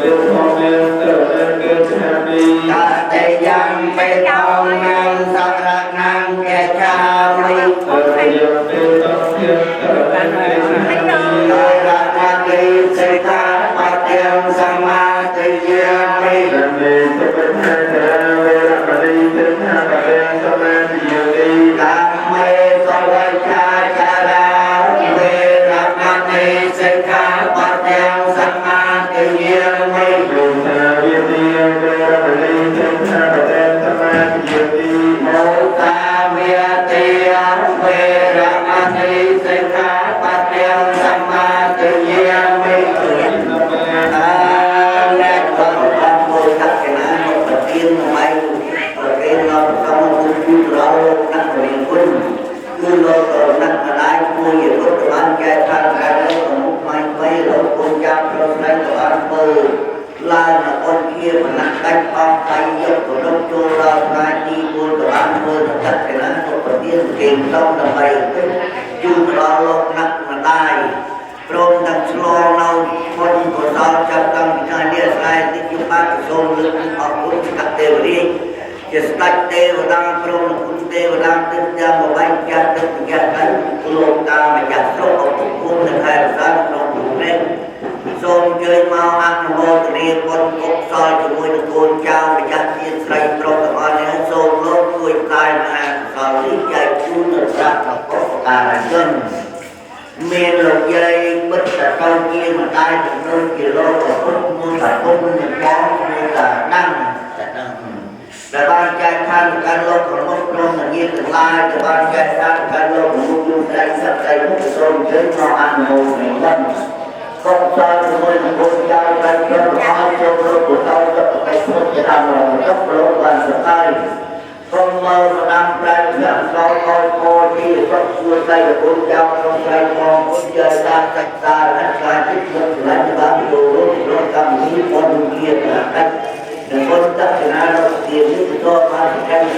Hãy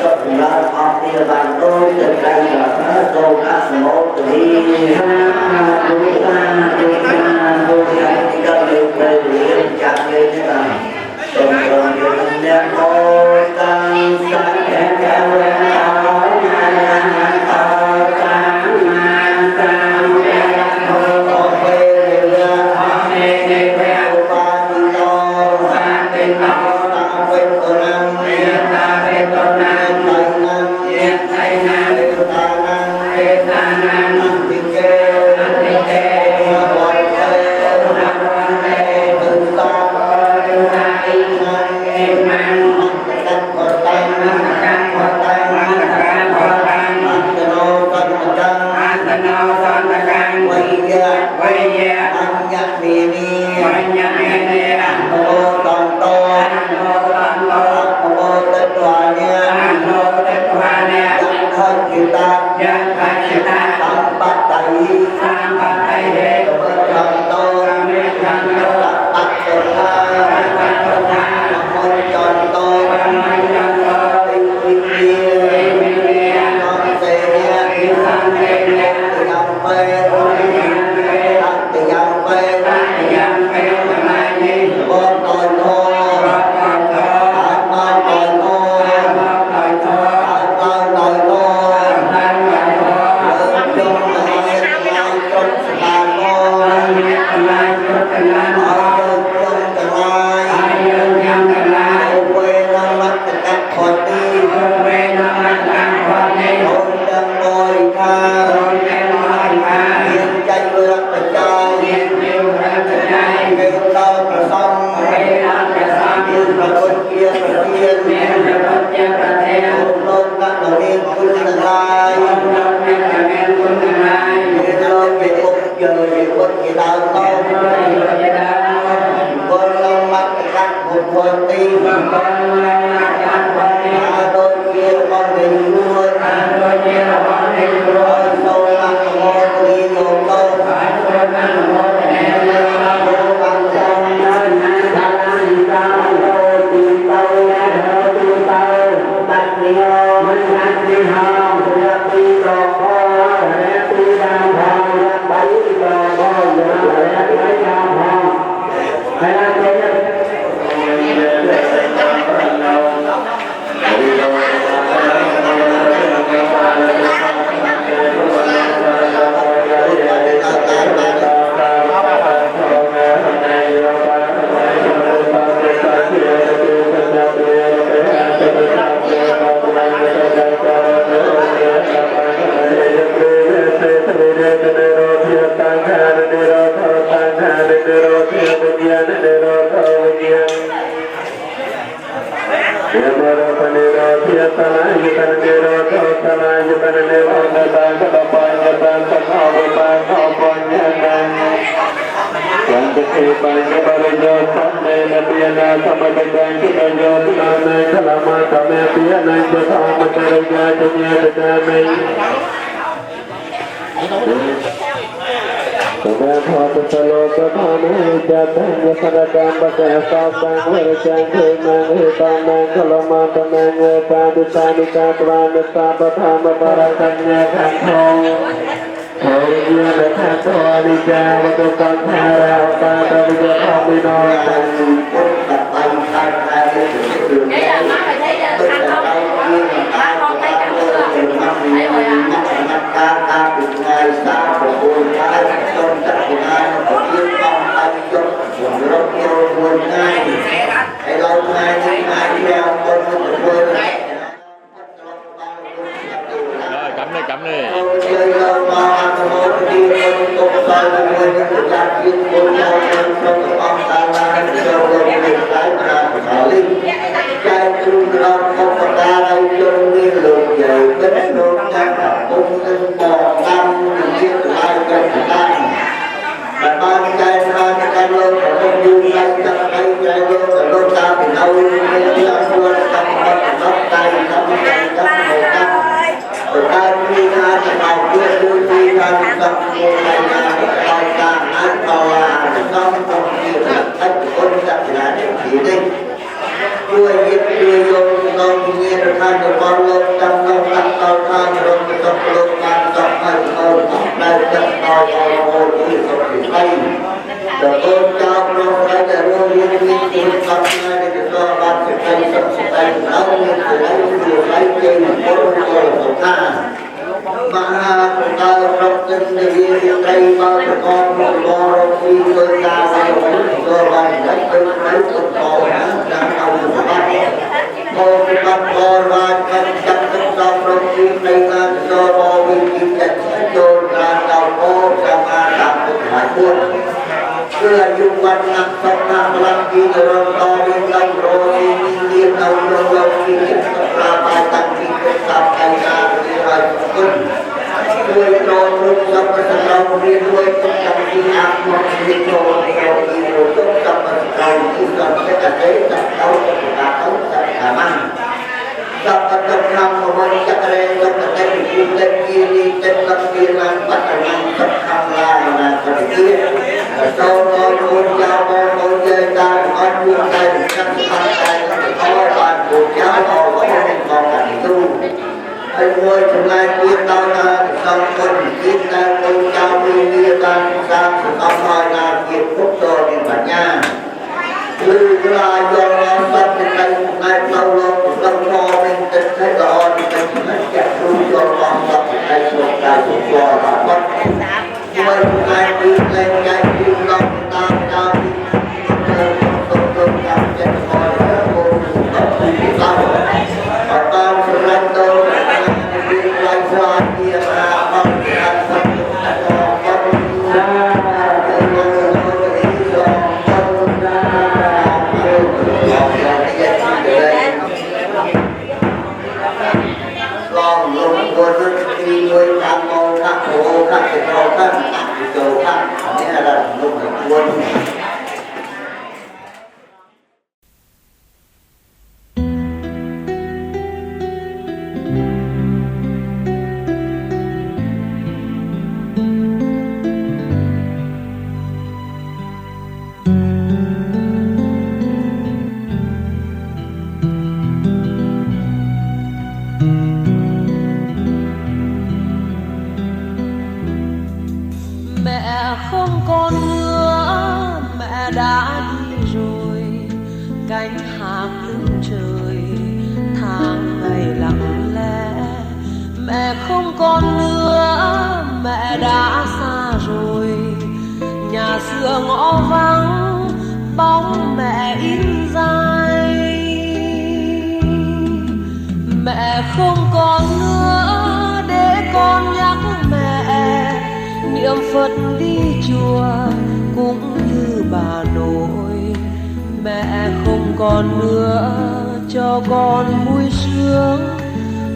subscribe cho kênh Ghiền Mì Gõ để không bỏ lỡ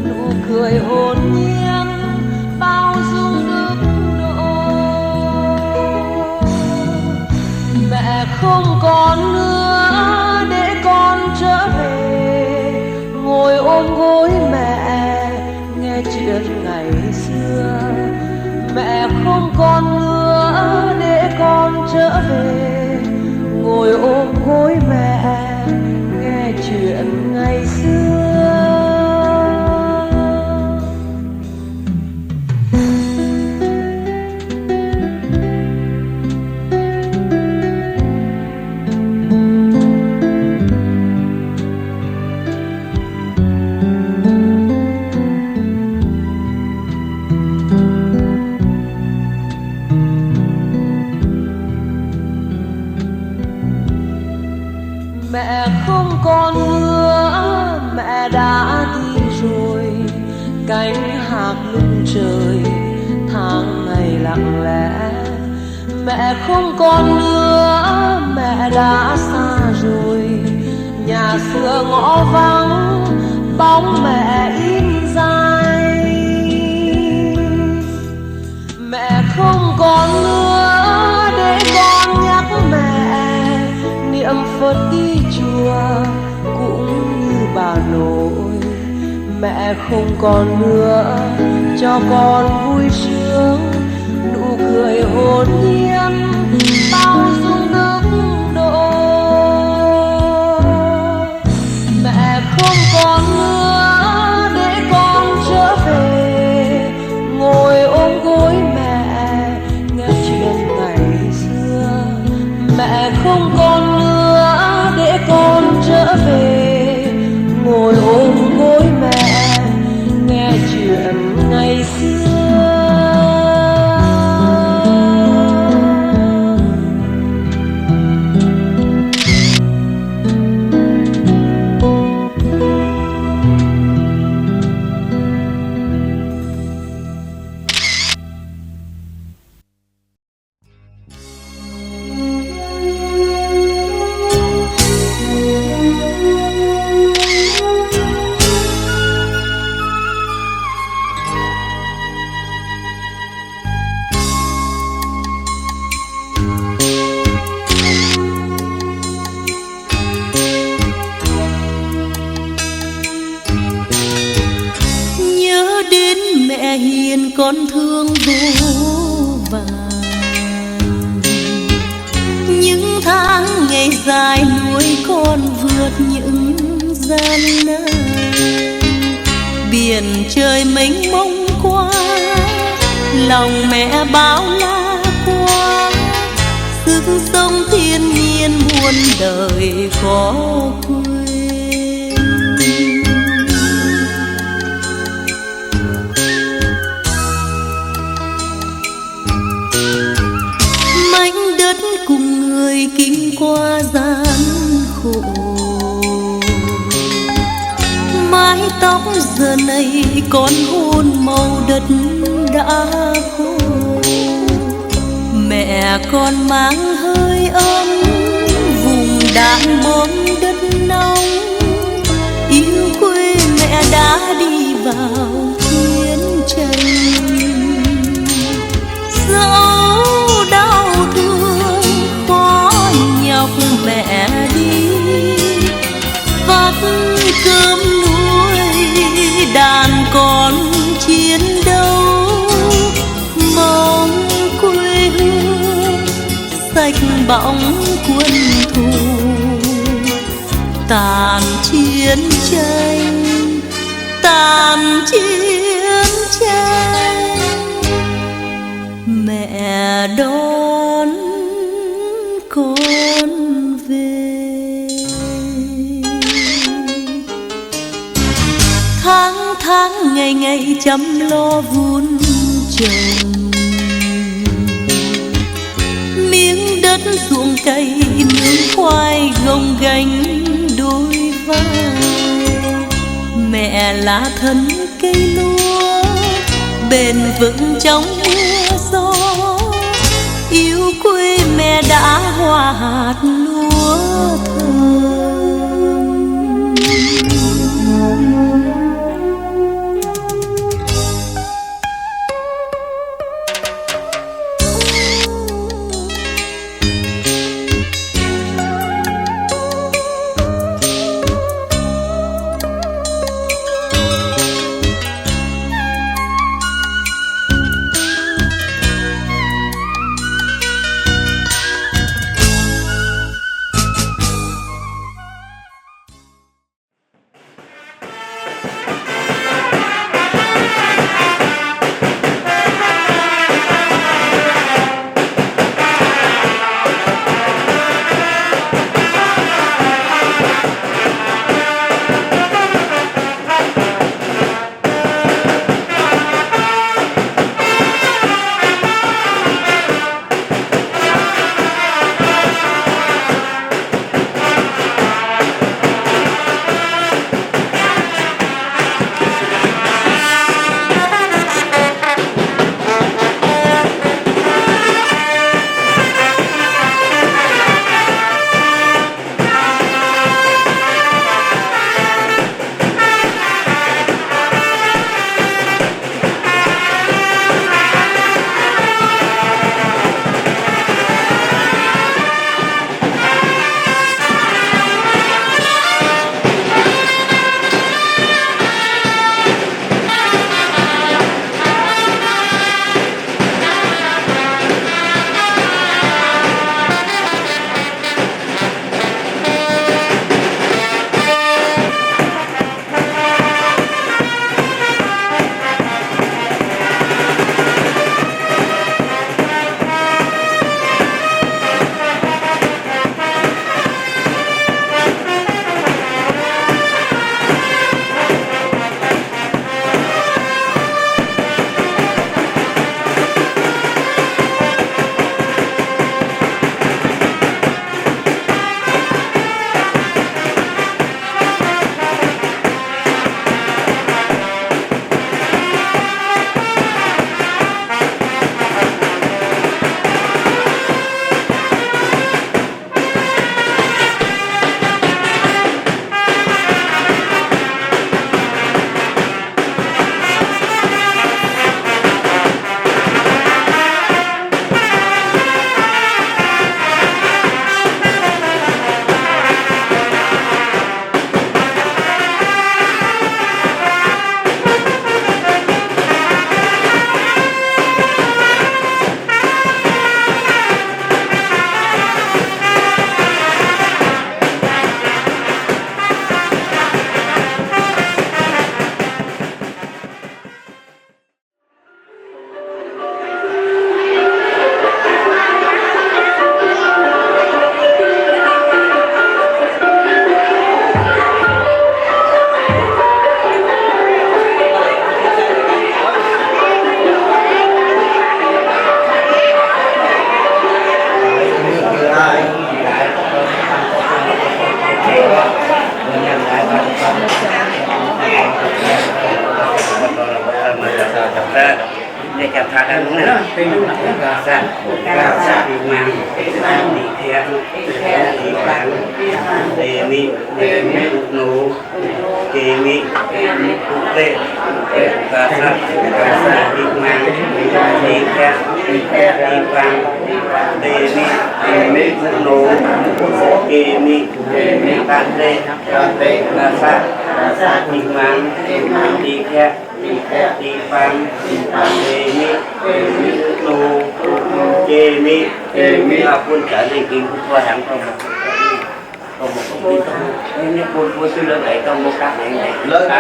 nụ cười hồn nhiên bao dung đức độ. Mẹ không còn nữa để con trở về, ngồi ôm gối mẹ nghe chuyện ngày xưa. Mẹ không còn nữa để con trở về, ngồi ôm gối mẹ nghe chuyện ngày xưa. Mẹ không còn nữa, mẹ đã đi rồi, cánh hạc lưng trời tháng ngày lặng lẽ. Mẹ không còn nữa, mẹ đã xa rồi, nhà xưa ngõ vắng bóng mẹ in dài. Mẹ không còn nữa để con nhắc mẹ niệm Phật đi chùa cũng như bà nội. Mẹ không còn nữa cho con vui sướng, nụ cười hồn nhiên bao dung đức độ. Mẹ không còn nữa để con trở về, ngồi ôm gối mẹ nghe chuyện ngày xưa. Mẹ không còn nữa để con trở về, ngồi ôm gối mẹ nghe chuyện ngày xưa. Con thương vô vàn, những tháng ngày dài nuôi con vượt những gian nan. Biển trời mênh mông qua, lòng mẹ bao la qua. Sức sống thiên nhiên muôn đời khó quên. Cùng người kinh qua gian khổ, mái tóc giờ này còn hôn màu đất đã khô. Mẹ con mang hơi ấm vùng đạn bom đất nóng, yêu quê mẹ đã đi vào chiến tranh. Dẫu đau thương khó nhọc mẹ đi, vắt cơm nuôi đàn con chiến đấu. Mong quê hương sạch bóng quân thù, tàn chiến tranh, tàn chiến tranh. Mẹ đón con về. Tháng tháng ngày ngày chăm lo vun trồng, miếng đất ruộng cây nương khoai gồng gánh đôi vai. Mẹ là thân cây lúa bền vững trong mưa gió, yêu quê mẹ đã hòa hạt lúa thơm. thà đằng nữa ca sa đi mang đi theo đi bán đề mi nô kê mi tê ca sa đi mang đi theo đi bán đề mi nô kê mi ta tê ca sa đi mang đi theo đi bán đề mi nô kê mi pun trở nên kinh qua hàng không còn một công ty không nếu cô sư lớn này trong một các này lớn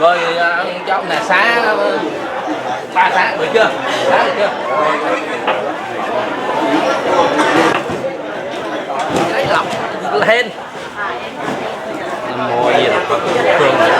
rồi trong này xá ba xá được chưa? Xá được chưa? Lấy lọc lên mua gì là Phật Phương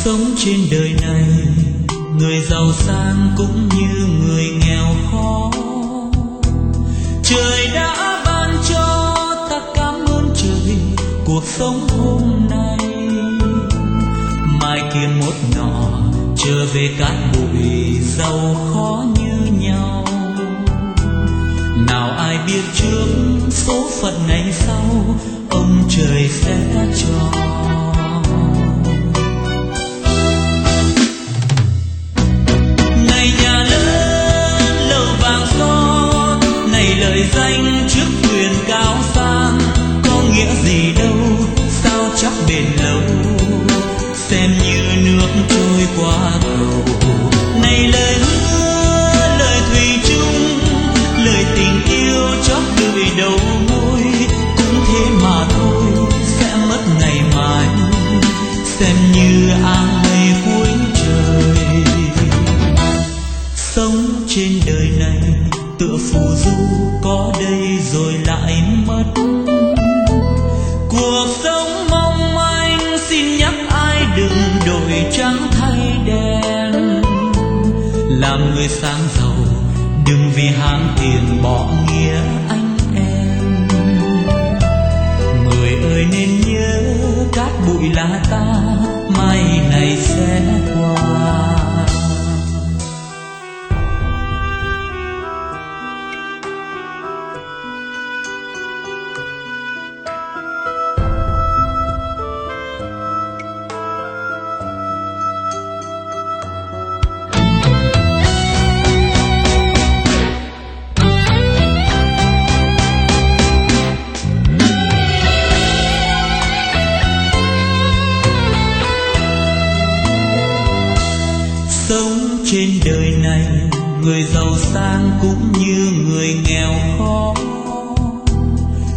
Sống trên đời này, người giàu sang cũng như người nghèo khó. Trời đã ban cho ta cảm ơn trời cuộc sống hôm nay. Mai kia một nọ trở về cát bụi giàu khó như nhau. Nào ai biết trước số phận ngày sau ông trời sẽ cho. Lời danh trước quyền cao sang có nghĩa gì đâu, sao chắc bền lâu, xem như nước trôi qua cầu. Này lời hứa, lời thủy chung, lời tình yêu chót lưỡi đầu môi, cũng thế mà thôi, sẽ mất ngày mai, xem như áng mây cuối trời. Sống trên đời này tựa phù du, có đây rồi lại mất. Cuộc sống mong manh, xin nhắc ai đừng đổi trắng thay đen. Làm người sáng giàu, đừng vì ham tiền bỏ nghĩa anh em. Người ơi nên nhớ, cát bụi là ta, mai này sẽ qua. Sống trên đời này, người giàu sang cũng như người nghèo khó.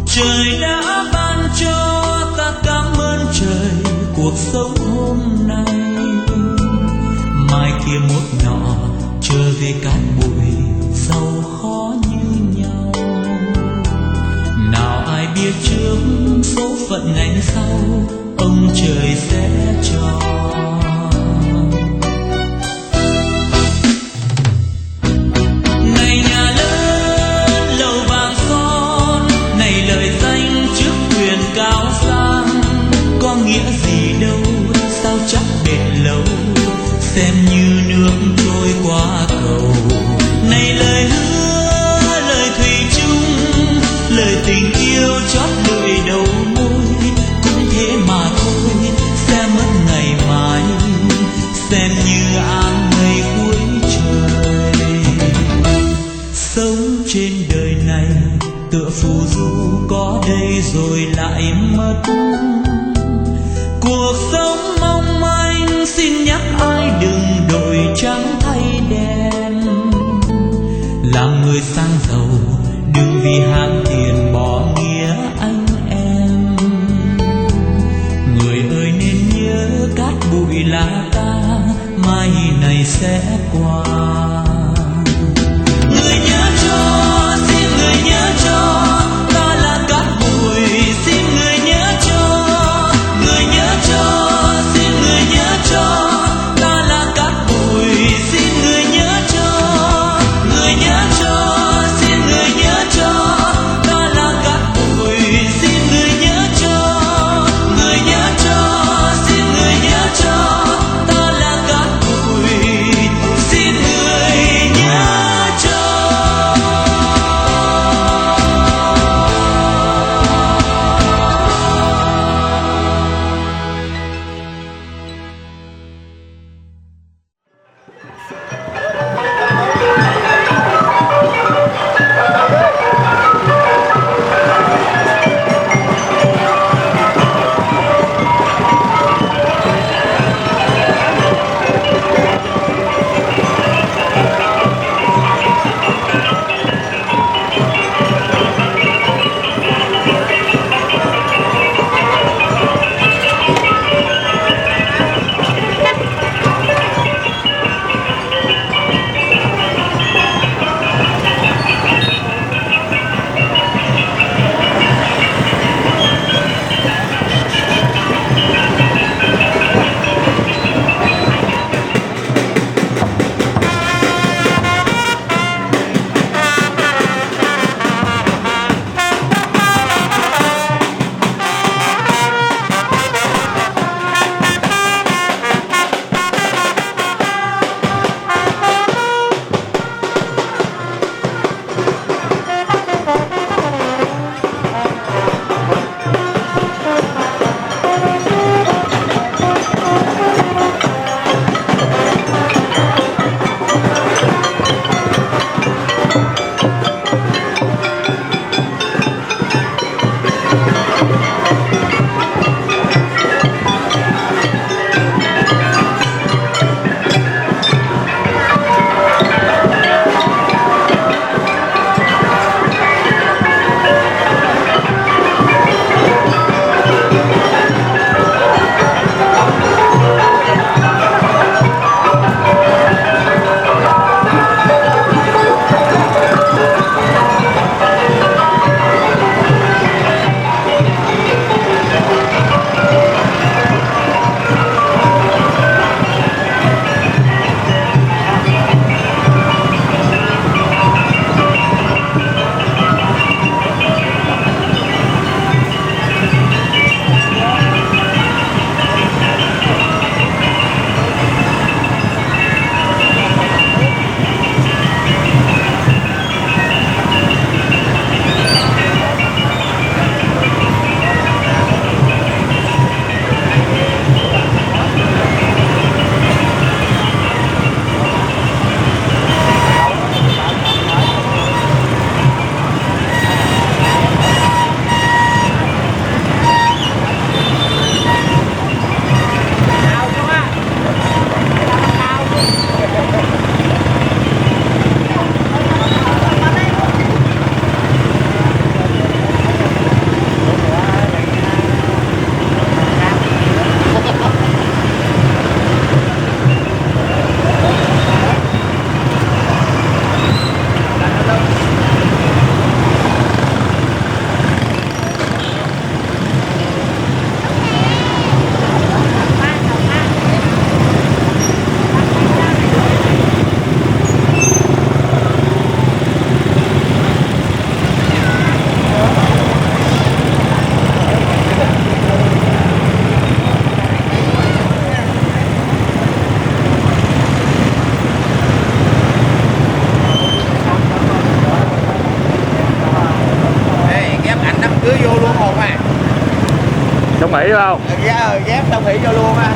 Trời đã ban cho ta cảm ơn trời cuộc sống hôm nay. Mai kia một nọ trở về cát bụi giàu khó như nhau. Nào ai biết trước số phận ngày sau ông trời sẽ cho. Nghĩa gì đâu, sao chắc bền lâu, xem như nước trôi qua cầu. Này lời hứa, lời thủy chung, lời tình yêu chót lưỡi đầu môi, cũng thế mà thôi, sẽ mất ngày mai, xem như áng mây cuối trời. Sống trên đời này tựa phù du, có đây rồi lại mất. Cuộc sống mong manh, xin nhắc ai đừng đổi trắng thay đen. Làm người sang giàu, đừng vì ham tiền bỏ nghĩa anh em. Người ơi nên nhớ, cát bụi là ta, mai này sẽ qua. Người nhớ cho, xin người nhớ cho, ta là cát bụi, xin người nhớ cho. Người nhớ cho, xin người nhớ cho, ta là cát bụi, xin người nhớ cho. Người nhớ cho, xin người nhớ cho, ta là cát bụi, xin người nhớ cho. Người nhớ cho, xin người nhớ cho, ta là cát bụi, xin người Sông Hỷ không? Ghép Sông Hỷ vô luôn á.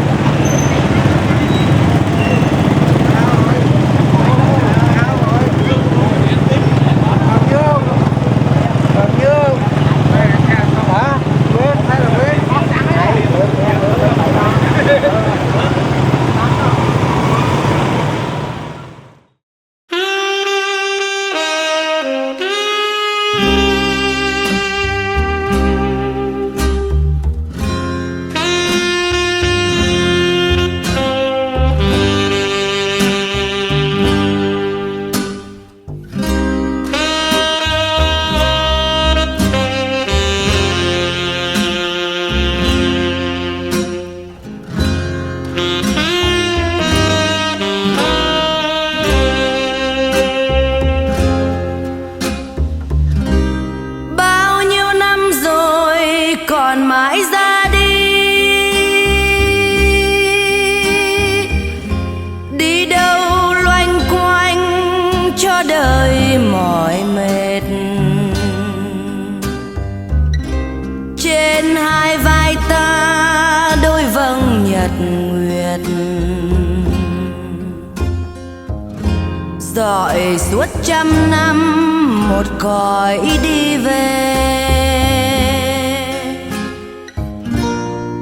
Dọi suốt trăm năm một cõi đi về,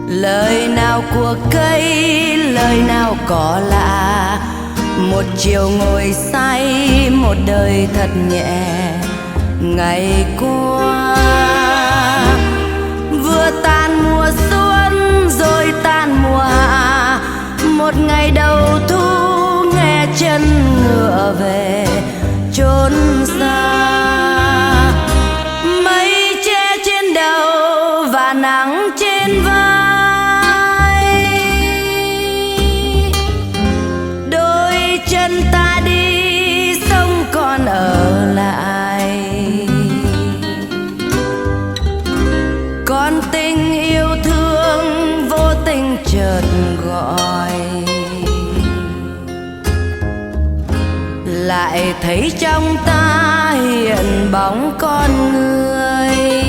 lời nào của cây, lời nào có lạ. Một chiều ngồi say, một đời thật nhẹ. Ngày qua vừa tan mùa xuân rồi tan mùa hạ. Một ngày đầu thu nghe chân ngựa về chốn xa. Mây che trên đầu và nắng trên vai. Đôi chân ta đi sông còn ở lại. Con tình yêu thương vô tình chợt gọi, lại thấy trong ta hiện bóng con người.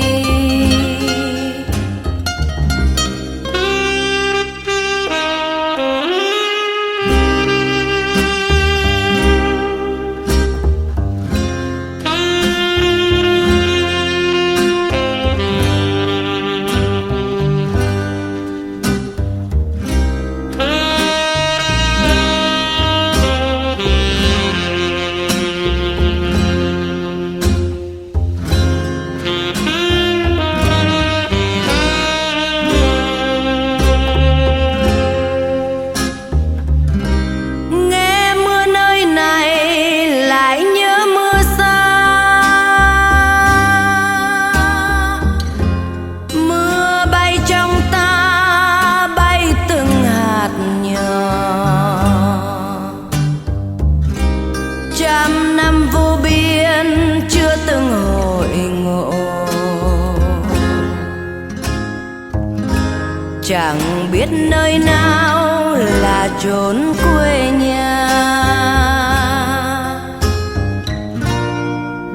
Chẳng biết nơi nào là chốn quê nhà.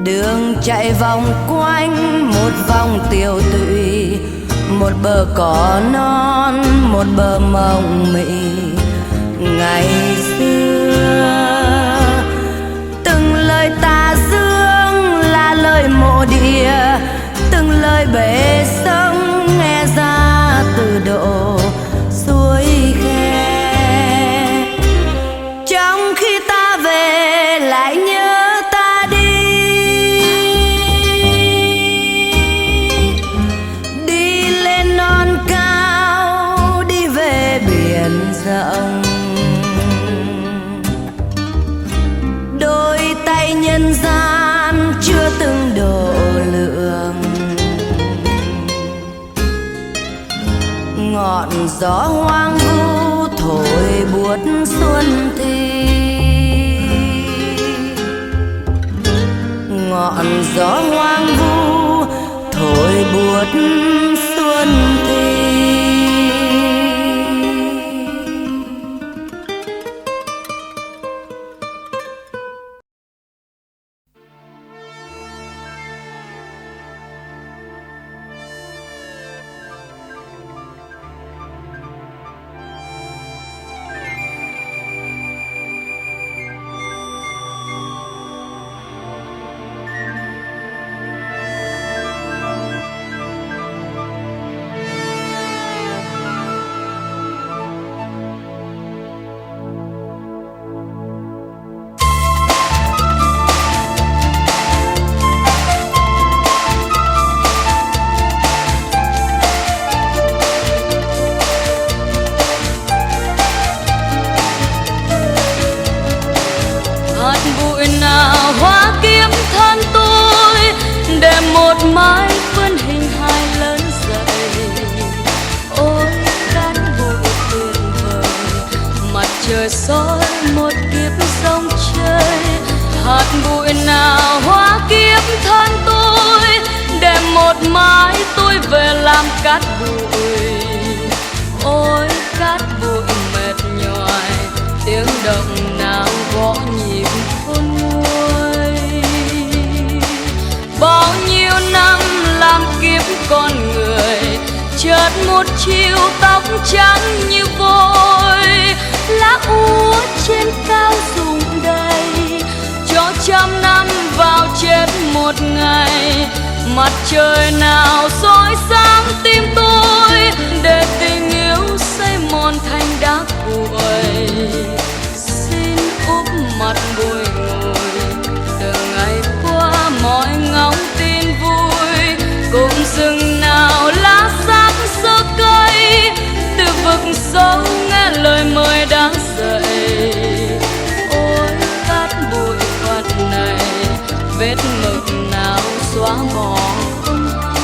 Đường chạy vòng quanh một vòng tiêu tụy, một bờ cỏ non, một bờ mộng mị. Ngày xưa từng lời tà dương là lời mộ địa, từng lời bể sông nghe ra từ độ suối khe. Trong khi ta về lại nhớ ta đi, đi lên non cao, đi về biển rộng. Đôi tay nhân gian chưa từng độ lượng, ngọn gió hoang vu thổi buốt xuân thi. Ngọn gió hoang vu thổi buốt xuân thi. soi một kiếp sông chơi. Hạt bụi nào hóa kiếp thân tôi, để một mai tôi về làm cát bụi. Ôi cát bụi mệt nhoài, tiếng động nào gõ nhịp khôn nguôi. Bao nhiêu năm làm kiếp con người, chợt một chiều tóc trắng như vôi. Lá úa trên cao rụng đầy, cho trăm năm vào chết một ngày. Mặt trời nào soi sáng tim tôi, để tình yêu xây mòn thành đá cuội. Xin úp mặt bồi ngồi, từ ngày qua mọi ngóng tin vui. Cùng rừng nào lá xác sơ cây, từ vực sâu nghe lời mời đang dậy. Ôi cát bụi phật này, vết mực nào xóa bỏ không hay.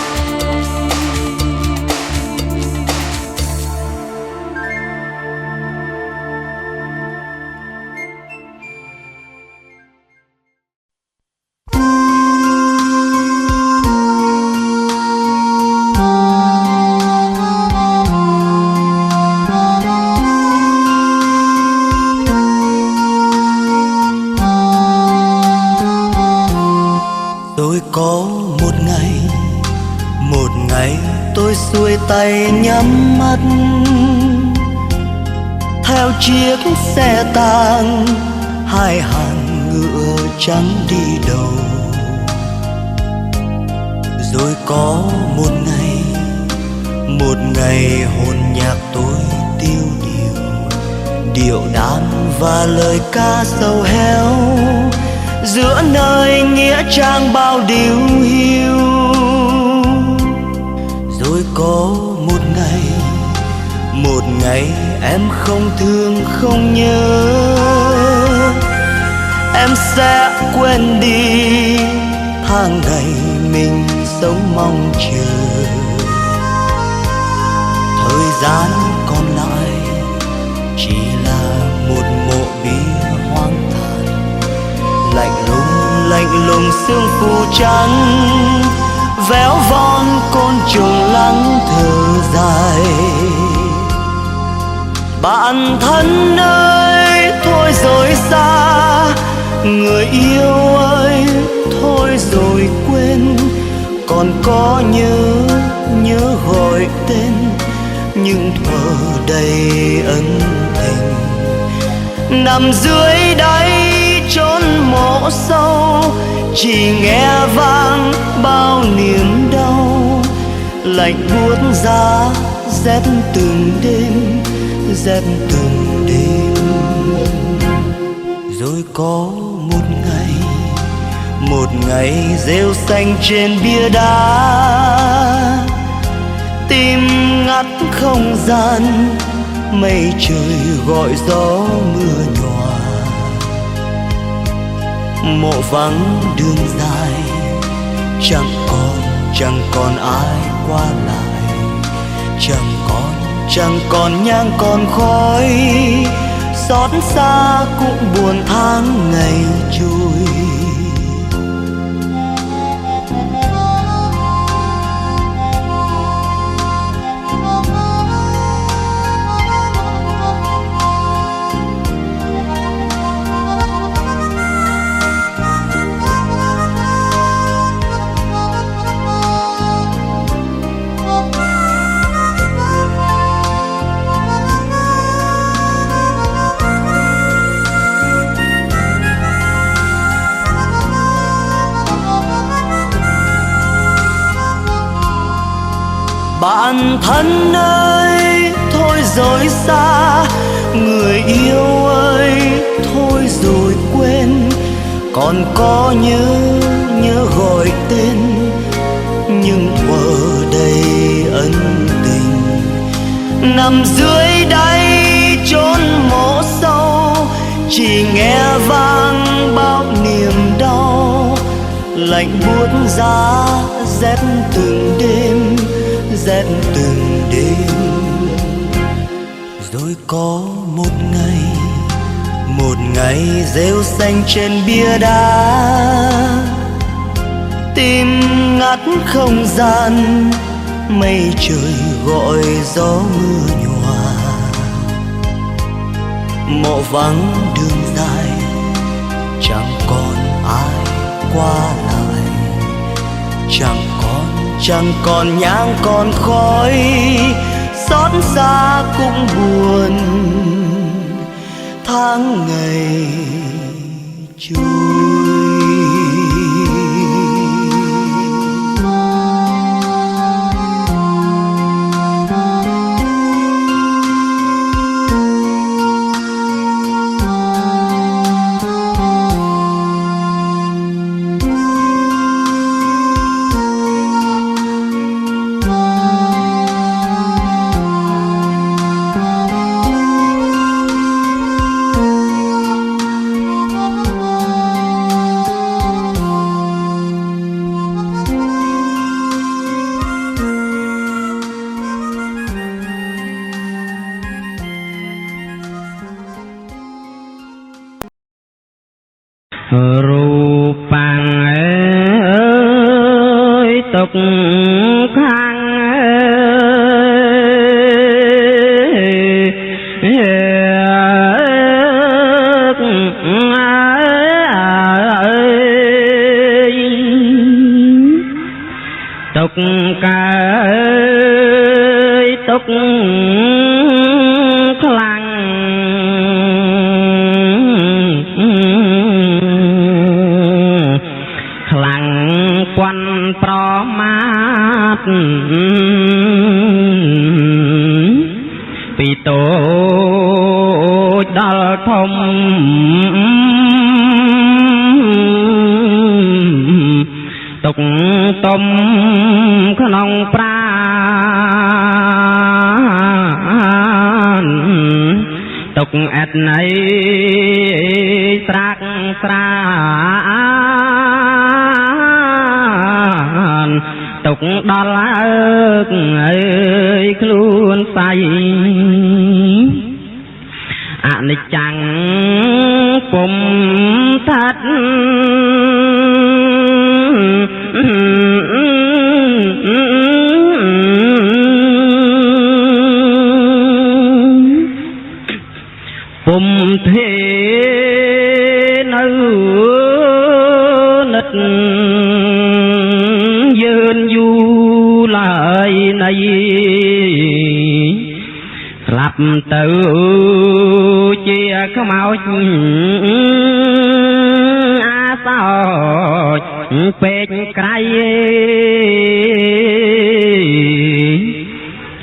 Tôi có một ngày tôi xuôi tay nhắm mắt, theo chiếc xe tang hai hàng ngựa trắng đi đầu. Rồi có một ngày hồn nhạc tôi tiêu điều, điệu đàn và lời ca sầu héo, giữa nơi nghĩa trang bao điều hiu. Rồi có một ngày em không thương không nhớ, em sẽ quên đi tháng ngày mình sống mong chờ. Thời gian còn lại chỉ là một mộ bia hoang tàn, lạnh lùng sương phủ trắng, véo von côn trùng lắng thở dài. Bạn thân ơi thôi rồi xa, người yêu ơi thôi rồi quên. Còn có nhớ gọi tên, nhưng thuở đầy ân tình. Nằm dưới đáy chốn mộ sâu, chỉ nghe vang bao niềm đau. Lạnh buốt giá rét từng đêm, rét từng đêm. Rồi có một ngày rêu xanh trên bia đá, tim ngắt không gian, mây trời gọi gió mưa nhòa. Mộ vắng đường dài, chẳng còn ai qua lại. Chẳng còn nhang còn khói, xót xa cũng buồn tháng ngày trôi. Bạn thân ơi thôi rồi xa, người yêu ơi thôi rồi quên. Còn có nhớ gọi tên, nhưng thuở đầy ân tình. Nằm dưới đáy chốn mộ sâu, chỉ nghe vang bao niềm đau. Lạnh buốt giá rét từng đêm, rét từng đêm. Rồi có một một ngày rêu xanh trên bia đá, tim ngắt không gian, mây trời gọi gió mưa nhòa. Mộ vắng đường dài, chẳng còn ai qua lại, chẳng còn nhang còn khói, xót xa cũng buồn, tháng ngày trôi.รูปังเอ้ยตกข้างตกกายตกคลังคลังควันประมาทปีโตดอลทมตกต้มขนมปลาตกแอดในตรักตราตกดอลลาร์เอ้ยคลุนใสอนิจจังผมทัดผมเทนนึดยืนอยู่ลายในกลับเตือเจียขมาวอาสอเป็นไกล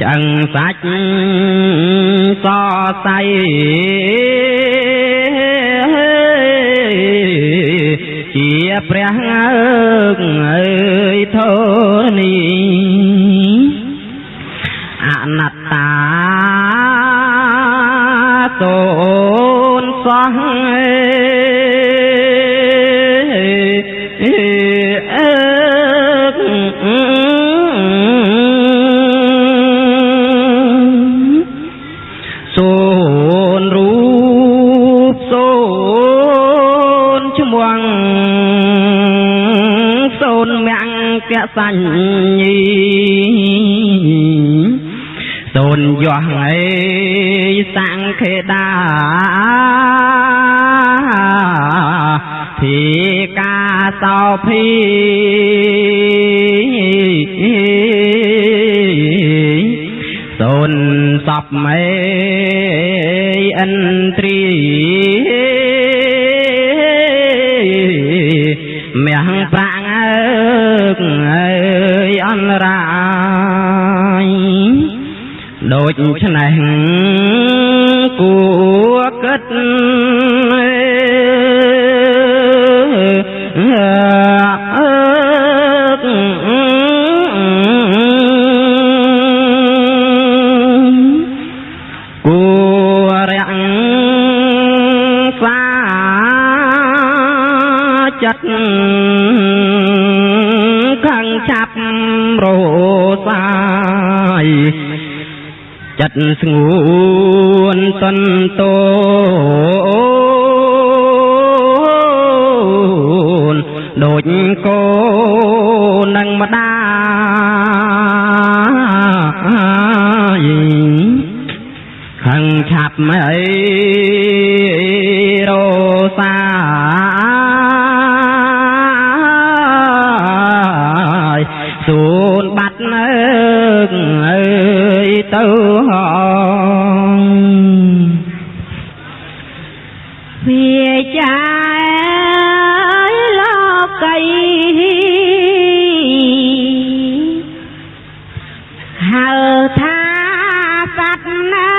จังสัจสอใสเจียเปรียงเอ้ยเท่านี้อนัตตาโซนสังโซนรูปโซนชมวงโซนแมงเปียสัญญีโซนยอไอสังเคดาทีกาเศร้าพีโซนสับไม่อันตรีเมียงปรางเอ้ยอันรายโดยฉะนั้นกูเกิดกูเรียงสาจัดขังจับโรสายจัดสงวนตนโต ដូចគោនឹងម្ដាយខឹងឆាប់មិនអីរោសាសួនបាត់អើយទៅវាចាលោកីហៅថាសត្វណា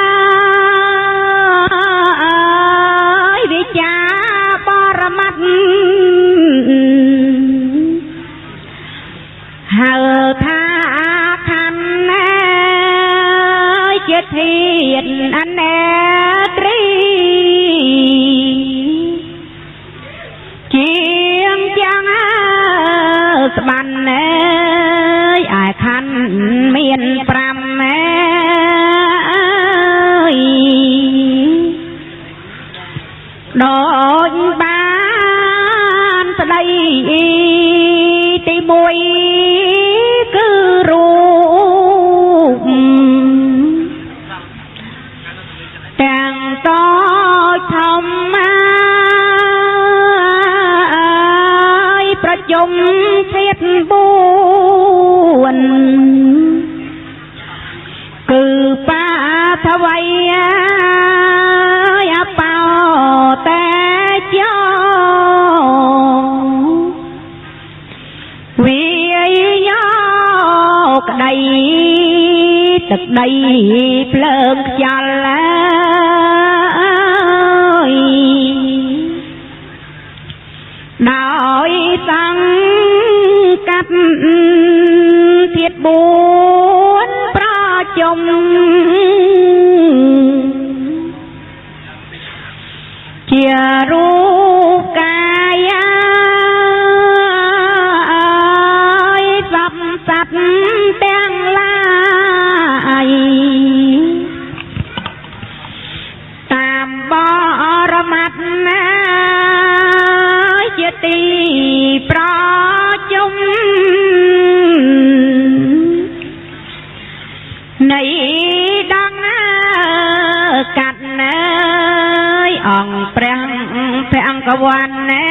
វិចាបរមត្តហៅថាខណ្ឌណាជាធាតុអនេត្រីជាងចាំស្បានណែឯខណ្ឌមាន5ណែដូចបានស្ដីទី1គឺរូបទាំងតូចធំប្រជុំធាតុ4គឺបាថវៃអបោតែចោវាយកក្តីទឹកដីភ្លើងខ្យល់ដោយសង្កាត់ធាតុ4ប្រជុំជារូបកាយសពសត្វទាំងឡាយតាមបរមត្តណាជាទីប្រជុំនៃដងកាត់ណែអង្គព្រះភង្គវន្តណែ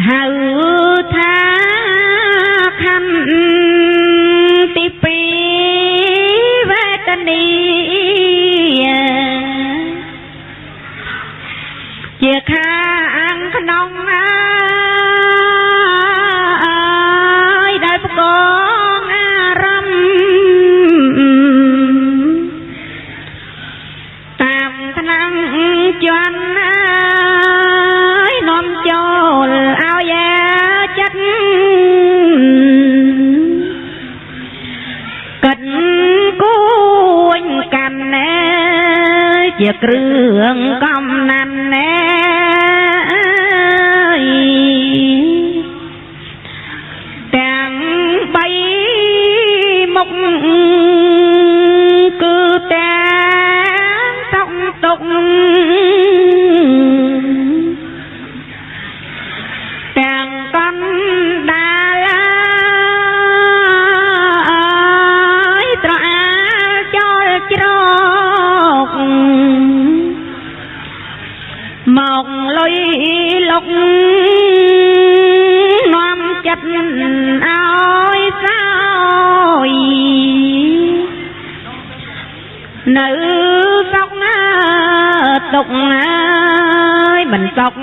ហៅថាខណ្ឌទី2វេទនីជាខាងក្នុងដែលប្រកងអារម្មណ៍តាមថ្នាំជន់នាំចូលឲ្យចិត្តកិតគួញកាន់ណែជាគ្រឿងកំណាន់ណែទាំង3មុខគឺទាំងតុកតុកទាំងកណ្ដាលត្រអាលចូលជ្រកមកលុយលុកនាំចិត្តឲ្យសោយនៅសក់ទុកមិនសក់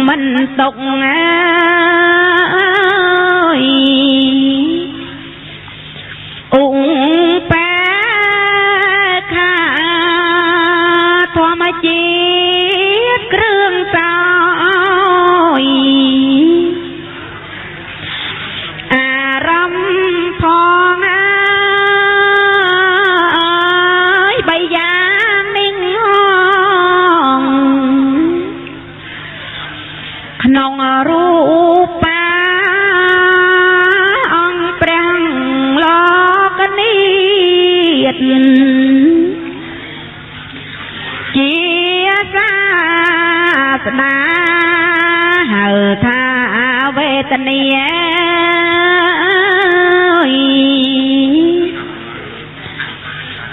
មិនទុកអ៊ុងប៉ែខាធម្មជាតិគ្រឿងសោយអារម្មណ៍ផងបីយ៉ាងนิ่งក្នុងរូបអង្គព្រះលោកនីជាសា ស្ដាហៅថាវេទនា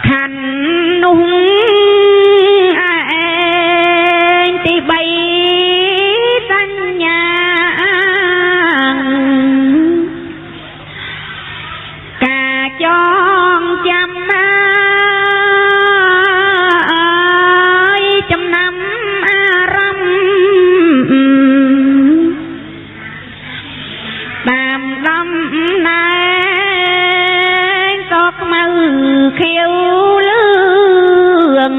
ខណ្ឌនោះឯងទី3សញ្ញាការចងចាំចំណាំអារម្មណ៍តាមដំណែងតខ្មៅខៀវលឿង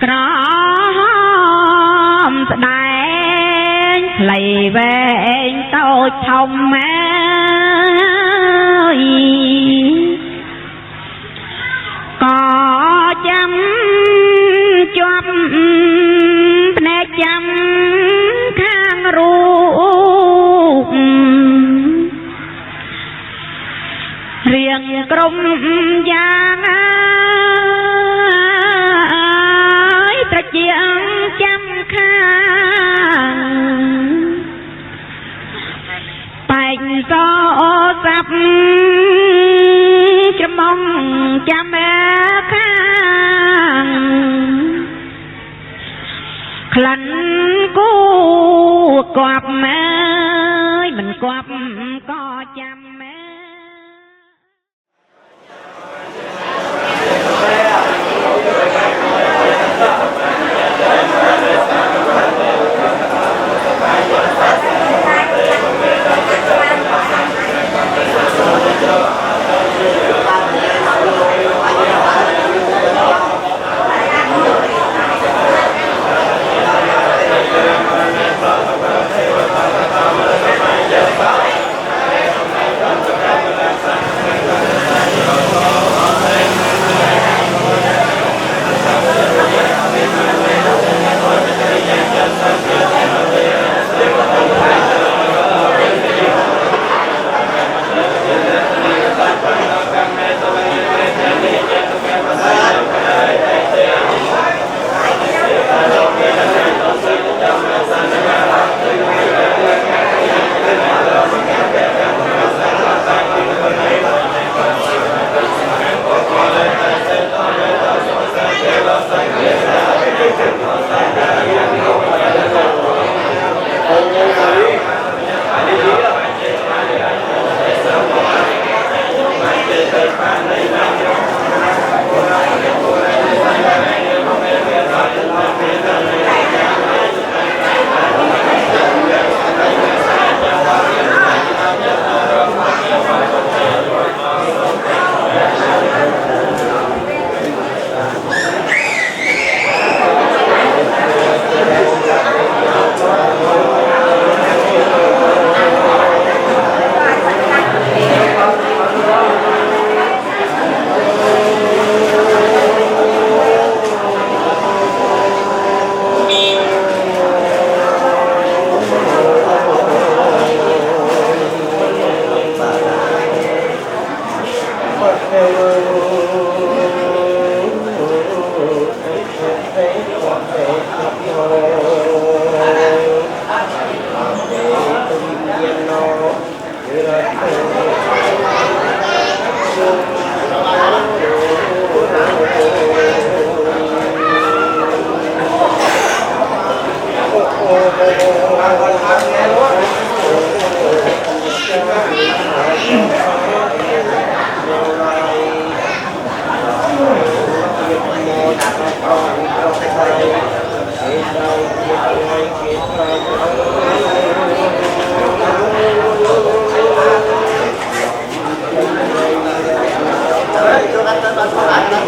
ក្រហមស្ដែងខ្លីវែងតូចធំម៉ែក៏ចាំជាប់ភ្នែកចាំខាងរូបរៀងក្រុមយ៉ាងត្រជាចាំខាងបែកសោសាប់ច្រមុំចាំខាងក្លិនគូគប់មើលមិនគប់ក៏ចាំមើល Hãy subscribe cho kênh Ghiền Mì Gõ để không bỏ lỡ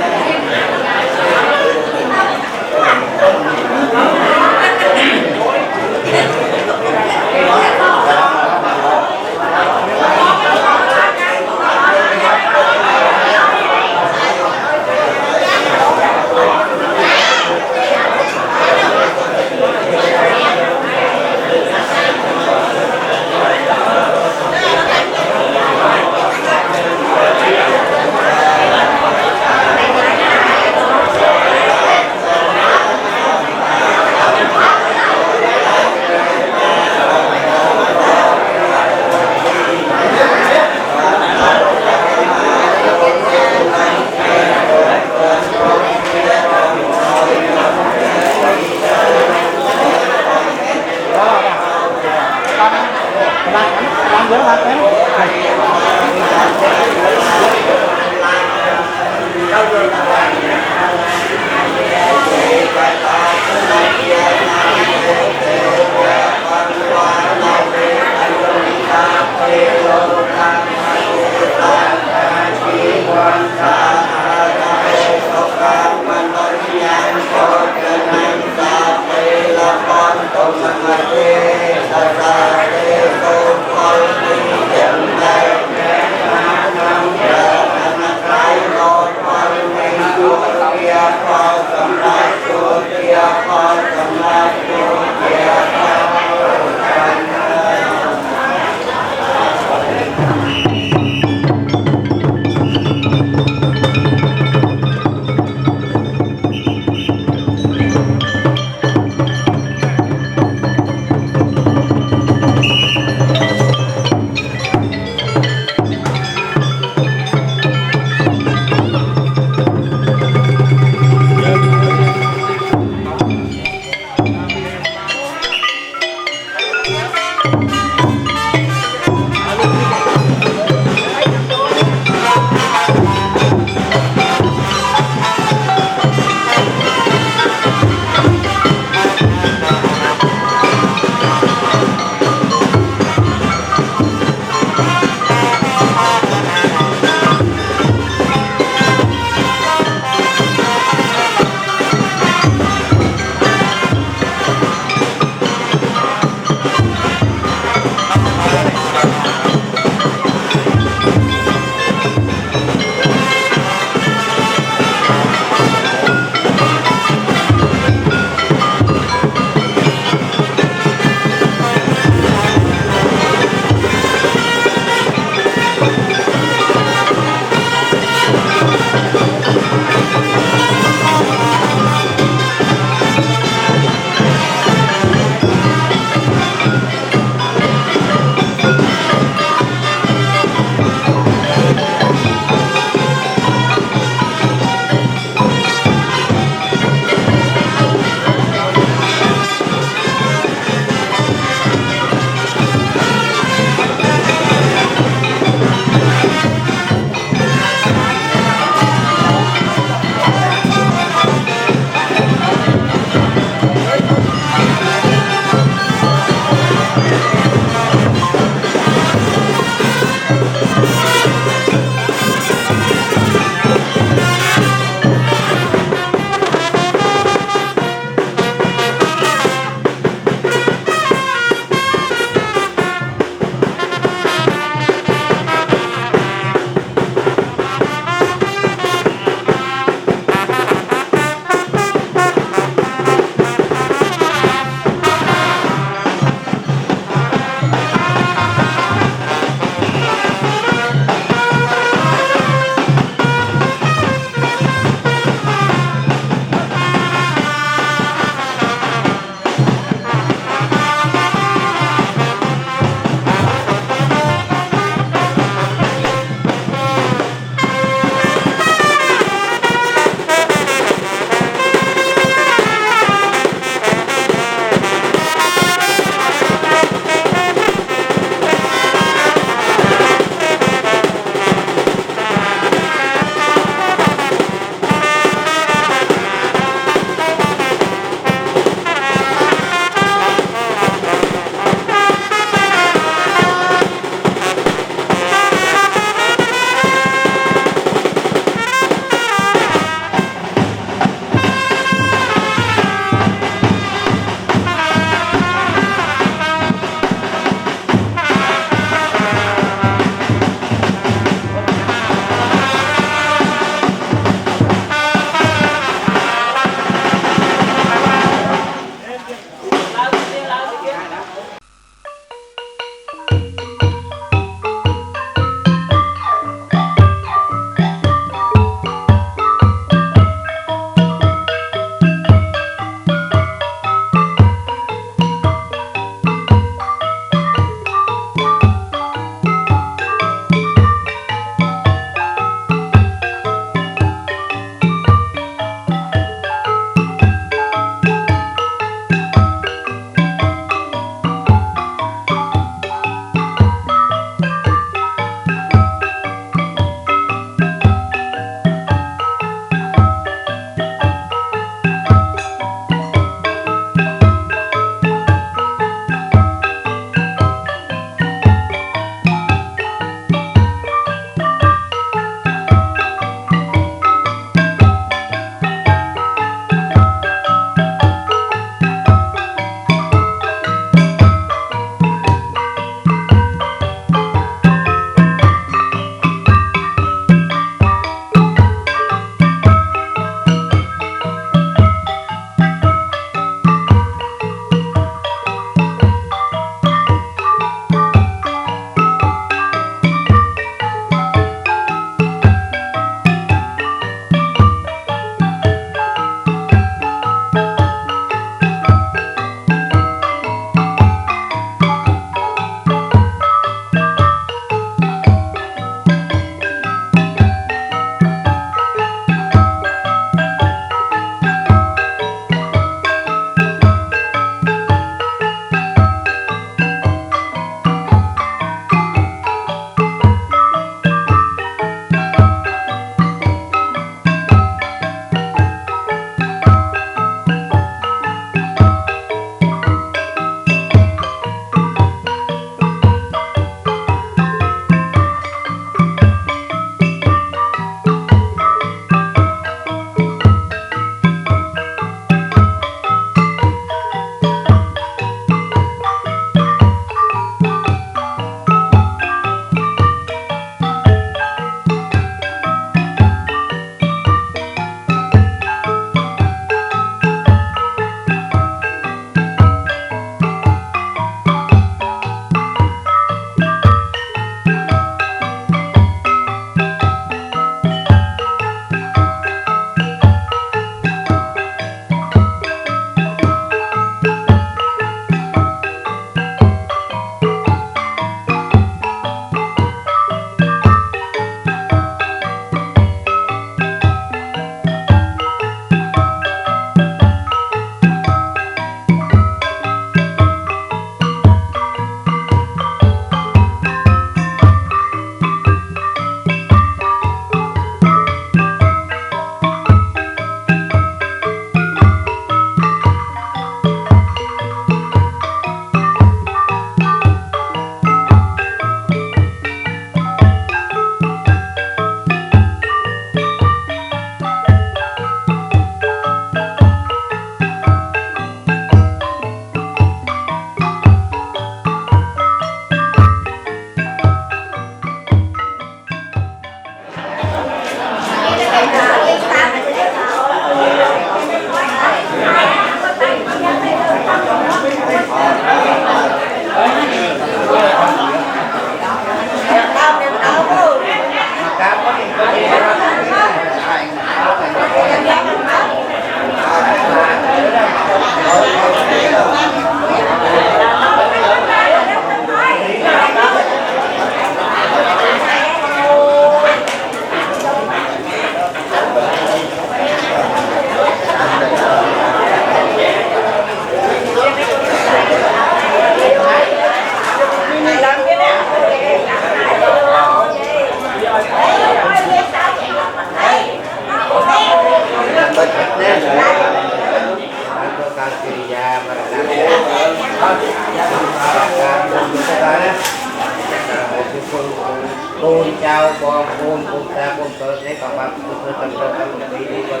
chào con buôn ta buôn cơ thế còn bác tôi tâm cơ tâm đi đi con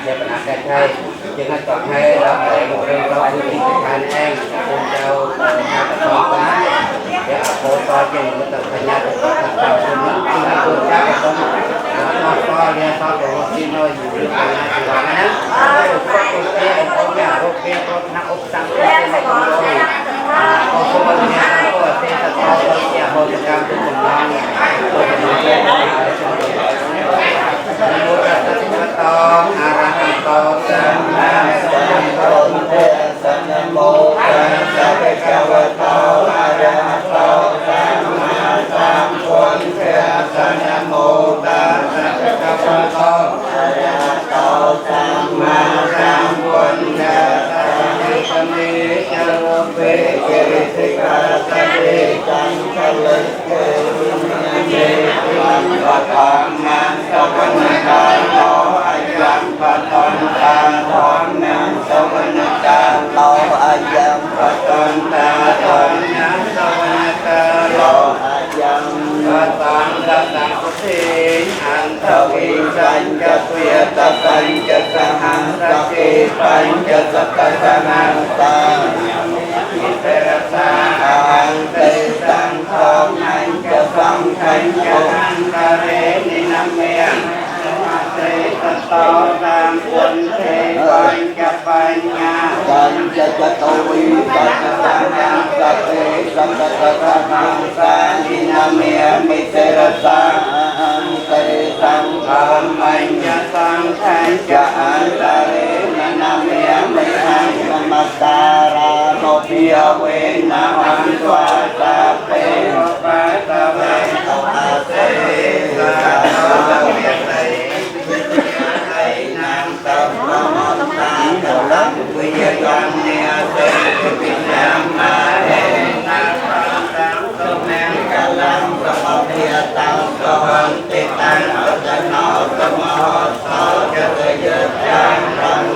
giờ mình ăn cái thay chứ nó còn hay là để một đêm sau thì anh em buôn chào hai con để phố to trên một tầng thành nhà được thành tàu trên nó là buôn chào con nó to ra to để một xin thôi nhiều lúc là thì gọi nó ok con nó ốp xăng trên con rồi con nhà con sẽ thật to nhà hồi cao của mình ngon to arahato sama sammo sabekavato arahato sama sambuddhassa sammo sabekavato arahato sama sambuddhassa sammi charope kirisikasati chankalake Paman Savanatan Lo Ayam Patan Tan Nam Savanatan Lo Ayam Patan Tan Nam Savanatan Lo Ayam Patan Datang Putin Antawi Sanja Tuyata Sanja Sahang Saki Sanja Sakasanang Tan Terasa Ante Sang Thong Anh Cho Sang Thành Cho Anh Ca Rê Ni Nam Miền Thế Tất To Sang Quân Thế Quanh Cha Banh Nha Quanh Cha Cha Tô Vi Quanh Cha Sang Yang Sa Thế Sang Cha Cha Sa Sang Sa Ni Nam Miền Mi Tê Ra Sa Ante Sang Thong Anh Cha Sang Thành Cho Anh Ca Rê Ni Nam Miền Mi Anh Namaskara No Pia Ve Na An Twa Sa Pe Pa Sa Ve A Se Sa Sa Thầy Nam Tập Nam Ta Lắm Quy Văn Nia Se Việt Nam Ma He Nam Phan Tam Công Nam Ca Lam Tâm Địa Tam Công Tê Tan Ở Tân Nó Tâm Họ Sáu Cho Tự Dược Trang Răng